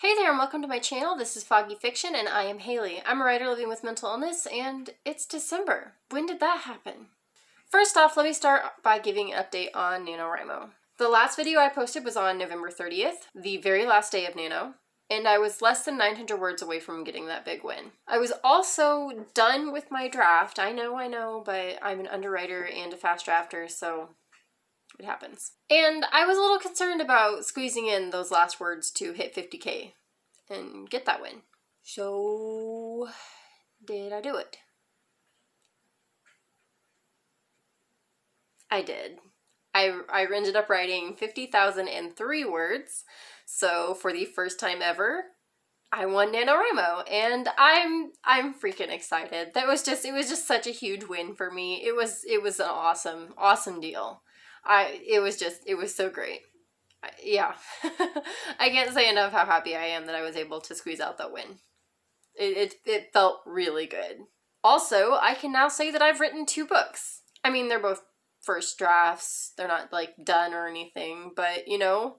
Hey there and welcome to my channel. This is Foggy Fiction and I am Haley. I'm a writer living with mental illness and it's December. When did that happen? First off, let me start by giving an update on NaNoWriMo. The last video I posted was on November 30th, the very last day of Nano, and I was less than 900 words away from getting that big win. I was also done with my draft. I know, but I'm an underwriter and a fast drafter, so it happens. And I was a little concerned about squeezing in those last words to hit 50K and get that win. So, did I do it? I did. I ended up writing 50,003 words, so for the first time ever, I won NaNoWriMo, and I'm freaking excited. It was just such a huge win for me. It was an awesome deal. It was so great. Yeah. I can't say enough how happy I am that I was able to squeeze out that win. It felt really good. Also, I can now say that I've written 2 books. I mean, they're both first drafts. They're not like done or anything, but you know,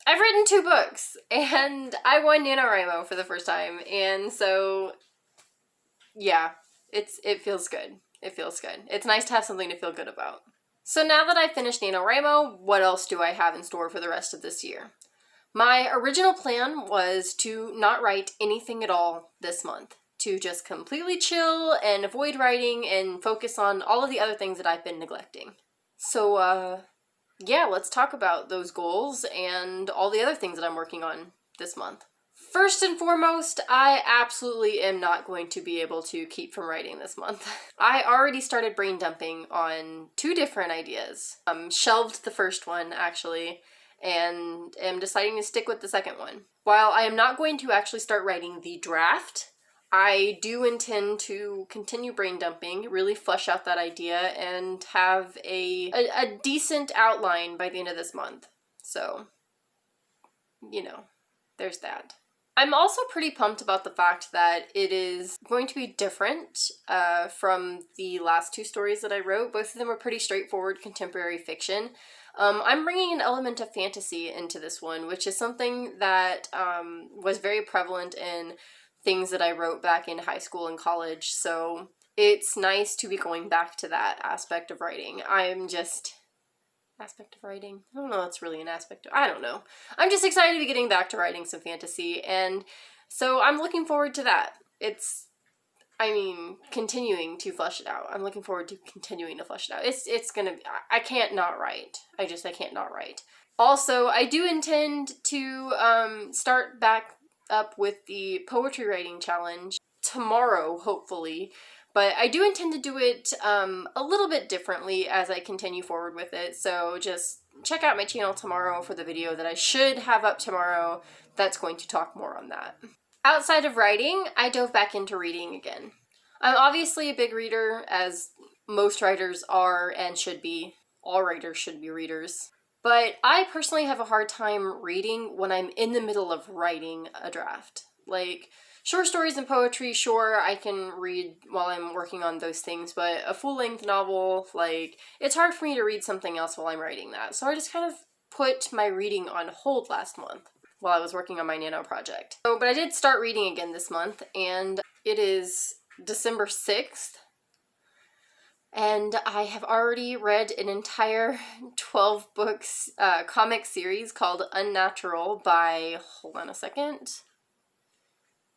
I've written 2 books and I won NaNoWriMo for the first time. And so yeah, it feels good. It feels good. It's nice to have something to feel good about. So now that I've finished NaNoWriMo, what else do I have in store for the rest of this year? My original plan was to not write anything at all this month, to just completely chill and avoid writing and focus on all of the other things that I've been neglecting. So, yeah, let's talk about those goals and all the other things that I'm working on this month. First and foremost, I absolutely am not going to be able to keep from writing this month. I already started brain dumping on 2 different ideas. Shelved the first one, actually, and am deciding to stick with the second one. While I am not going to actually start writing the draft, I do intend to continue brain dumping, really flesh out that idea, and have a decent outline by the end of this month. So, you know, there's that. I'm also pretty pumped about the fact that it is going to be different from the last 2 stories that I wrote. Both of them are pretty straightforward contemporary fiction. I'm bringing an element of fantasy into this one, which is something that was very prevalent in things that I wrote back in high school and college, so it's nice to be going back to that aspect of writing. Aspect of writing? I don't know, it's really an aspect of, I don't know. I'm just excited to be getting back to writing some fantasy, and so I'm looking forward to that. Continuing to flesh it out. I'm looking forward to continuing to flesh it out. It's gonna be, I can't not write. I can't not write. Also, I do intend to start back up with the poetry writing challenge tomorrow, hopefully. But I do intend to do it a little bit differently as I continue forward with it, so just check out my channel tomorrow for the video that I should have up tomorrow that's going to talk more on that. Outside of writing, I dove back into reading again. I'm obviously a big reader, as most writers are and should be. All writers should be readers. But I personally have a hard time reading when I'm in the middle of writing a draft. Like, short stories and poetry, sure, I can read while I'm working on those things, but a full-length novel, like, it's hard for me to read something else while I'm writing that. So I just kind of put my reading on hold last month while I was working on my Nano project. But I did start reading again this month, and it is December 6th, and I have already read an entire 12 books comic series called Unnatural by, hold on a second,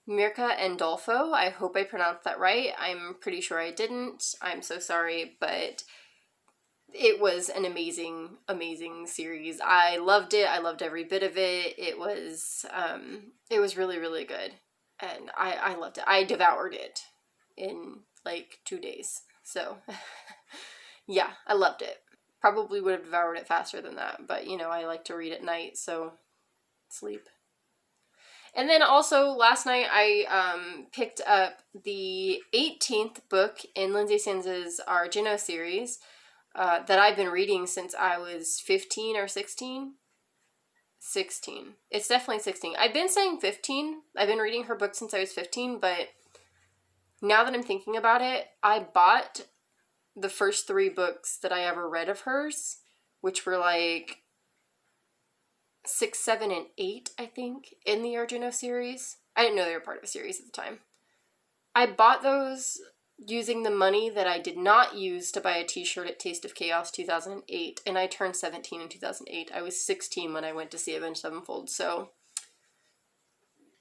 Mirka Andolfo. I hope I pronounced that right. I'm pretty sure I didn't. I'm so sorry, but it was an amazing, amazing series. I loved it. I loved every bit of it. It was really, really good. And I loved it. I devoured it in like 2 days. So yeah, I loved it. Probably would have devoured it faster than that, but you know, I like to read at night, so sleep. And then also last night I picked up the 18th book in Lindsay Sands' Argino series that I've been reading since I was 15 or 16. 16. It's definitely 16. I've been saying 15. I've been reading her book since I was 15, but now that I'm thinking about it, I bought the first 3 books that I ever read of hers, which were like 6, 7, and 8, I think, in the Arduino series. I didn't know they were part of a series at the time. I bought those using the money that I did not use to buy a t-shirt at Taste of Chaos 2008, and I turned 17 in 2008. I was 16 when I went to see Avenged Sevenfold, so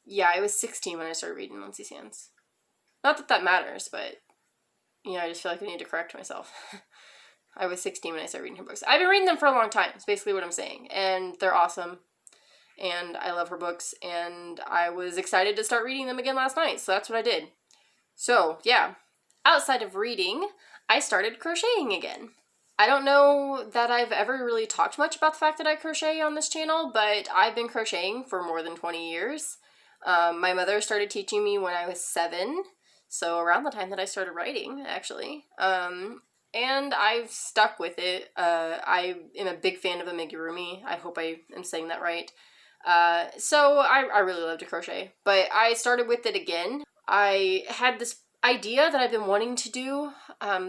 yeah, I was 16 when I started reading Lindsay's Hands. Not that that matters, but, you know, I just feel like I need to correct myself. I was 16 when I started reading her books. I've been reading them for a long time, is basically what I'm saying, and they're awesome, and I love her books, and I was excited to start reading them again last night, so that's what I did. So, yeah. Outside of reading, I started crocheting again. I don't know that I've ever really talked much about the fact that I crochet on this channel, but I've been crocheting for more than 20 years. My mother started teaching me when I was 7, so around the time that I started writing, actually. And I've stuck with it. I am a big fan of amigurumi. I hope I am saying that right. So I really love to crochet, but I started with it again. I had this idea that I've been wanting to do,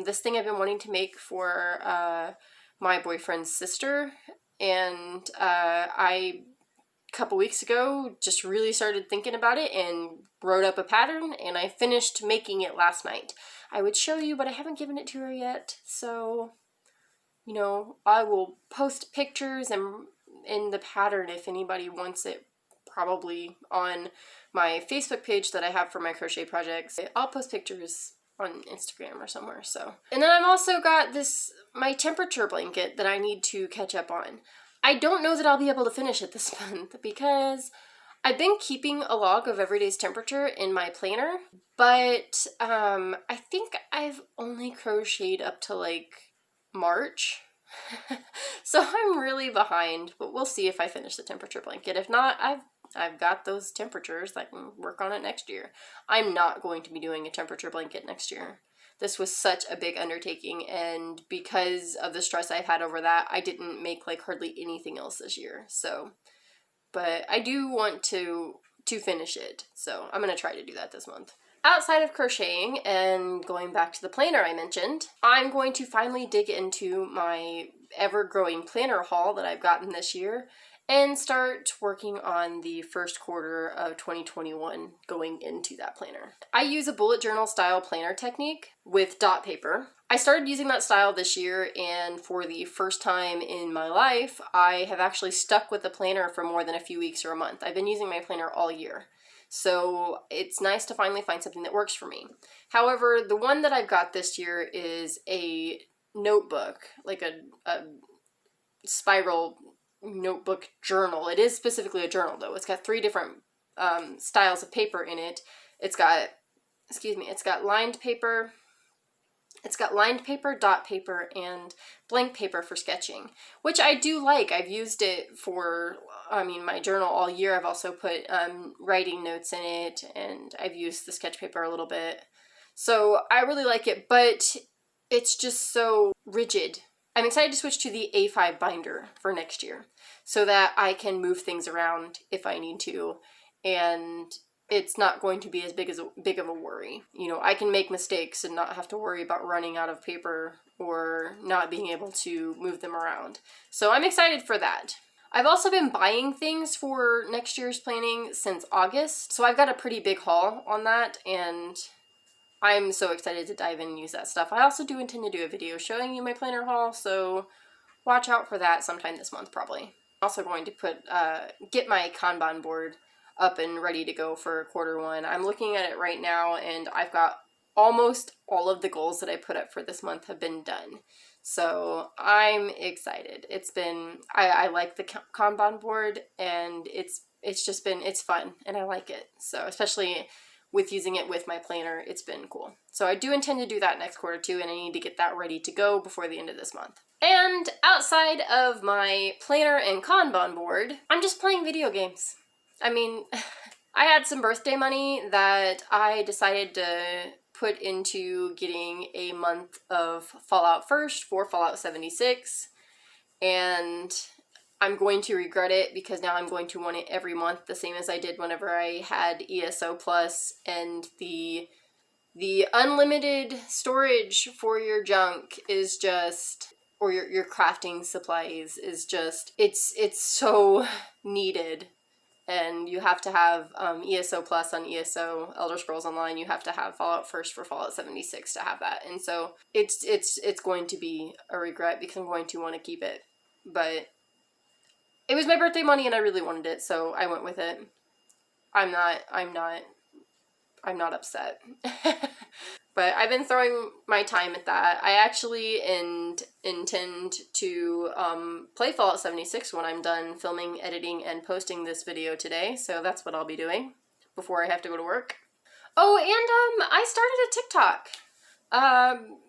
this thing I've been wanting to make for my boyfriend's sister, and I, a couple weeks ago, just really started thinking about it and wrote up a pattern, and I finished making it last night. I would show you, but I haven't given it to her yet, so, you know, I will post pictures and in the pattern if anybody wants it, probably on my Facebook page that I have for my crochet projects. I'll post pictures on Instagram or somewhere, so. And then I've also got my temperature blanket that I need to catch up on. I don't know that I'll be able to finish it this month because I've been keeping a log of every day's temperature in my planner, but I think I've only crocheted up to like March. So I'm really behind, but we'll see if I finish the temperature blanket. If not, I've got those temperatures that can work on it next year. I'm not going to be doing a temperature blanket next year. This was such a big undertaking, and because of the stress I've had over that, I didn't make like hardly anything else this year. So, but I do want to finish it, so I'm gonna try to do that this month. Outside of crocheting and going back to the planner I mentioned, I'm going to finally dig into my ever-growing planner haul that I've gotten this year and start working on the first quarter of 2021 going into that planner. I use a bullet journal style planner technique with dot paper. I started using that style this year, and for the first time in my life, I have actually stuck with the planner for more than a few weeks or a month. I've been using my planner all year. So it's nice to finally find something that works for me. However, the one that I've got this year is a notebook, like a spiral notebook journal. It is specifically a journal though. It's got 3 different styles of paper in it. It's got lined paper, dot paper, and blank paper for sketching, which I do like. I've used it for, my journal all year. I've also put writing notes in it, and I've used the sketch paper a little bit. So I really like it, but it's just so rigid. I'm excited to switch to the A5 binder for next year so that I can move things around if I need to, and it's not going to be as big of a worry. You know, I can make mistakes and not have to worry about running out of paper or not being able to move them around. So I'm excited for that. I've also been buying things for next year's planning since August, so I've got a pretty big haul on that, and I'm so excited to dive in and use that stuff. I also do intend to do a video showing you my planner haul, so watch out for that sometime this month probably. I'm also going to get my Kanban board up and ready to go for quarter 1. I'm looking at it right now, and I've got almost all of the goals that I put up for this month have been done. So I'm excited. I like the Kanban board, and it's fun, and I like it. So especially with using it with my planner, it's been cool. So I do intend to do that next quarter too, and I need to get that ready to go before the end of this month. And outside of my planner and Kanban board, I'm just playing video games. I had some birthday money that I decided to put into getting a month of Fallout First for Fallout 76, and I'm going to regret it because now I'm going to want it every month, the same as I did whenever I had ESO Plus, and the unlimited storage for your junk is just or your crafting supplies is just, it's so needed. And you have to have ESO Plus on ESO, Elder Scrolls Online. You have to have Fallout First for Fallout 76 to have that. And so it's going to be a regret because I'm going to want to keep it. But it was my birthday money and I really wanted it, so I went with it. I'm not upset. But I've been throwing my time at that. I actually intend to play Fallout 76 when I'm done filming, editing, and posting this video today. So that's what I'll be doing before I have to go to work. Oh, and I started a TikTok.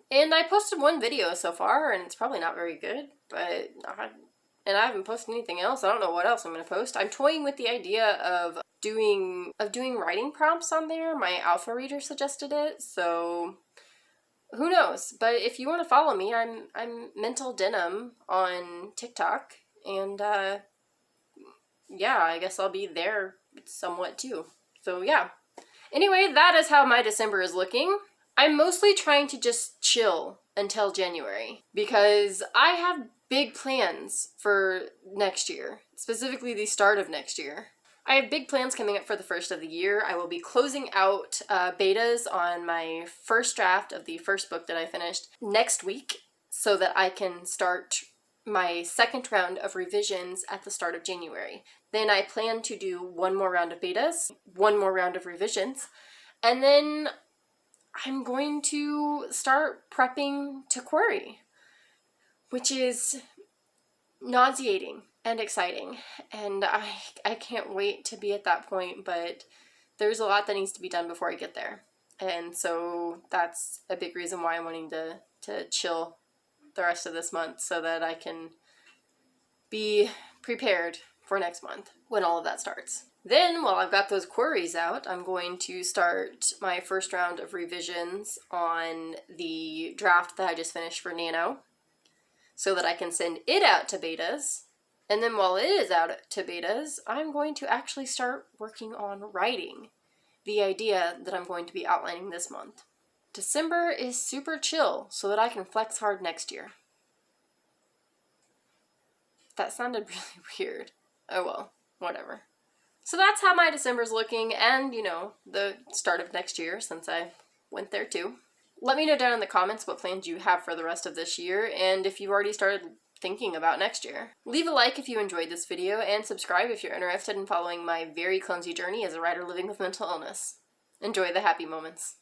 And I posted one video so far, and it's probably not very good, but and I haven't posted anything else. I don't know what else I'm going to post. I'm toying with the idea of doing writing prompts on there. My alpha reader suggested it, so who knows? But if you want to follow me, I'm Mental Denim on TikTok, and yeah, I guess I'll be there somewhat too. So yeah. Anyway, that is how my December is looking. I'm mostly trying to just chill until January because I have big plans for next year, specifically the start of next year. I have big plans coming up for the first of the year. I will be closing out betas on my first draft of the first book that I finished next week so that I can start my second round of revisions at the start of January. Then I plan to do one more round of betas, one more round of revisions, and then I'm going to start prepping to query, which is nauseating and exciting, and I can't wait to be at that point, but there's a lot that needs to be done before I get there, and so that's a big reason why I'm wanting to chill the rest of this month so that I can be prepared for next month when all of that starts. Then, while I've got those queries out, I'm going to start my first round of revisions on the draft that I just finished for NaNo so that I can send it out to betas. And then while it is out to betas, I'm going to actually start working on writing the idea that I'm going to be outlining this month. December is super chill so that I can flex hard next year. That sounded really weird. Oh well, whatever. So that's how my December's looking, and, you know, the start of next year, since I went there too. Let me know down in the comments what plans you have for the rest of this year, and if you've already started thinking about next year. Leave a like if you enjoyed this video, and subscribe if you're interested in following my very clumsy journey as a writer living with mental illness. Enjoy the happy moments.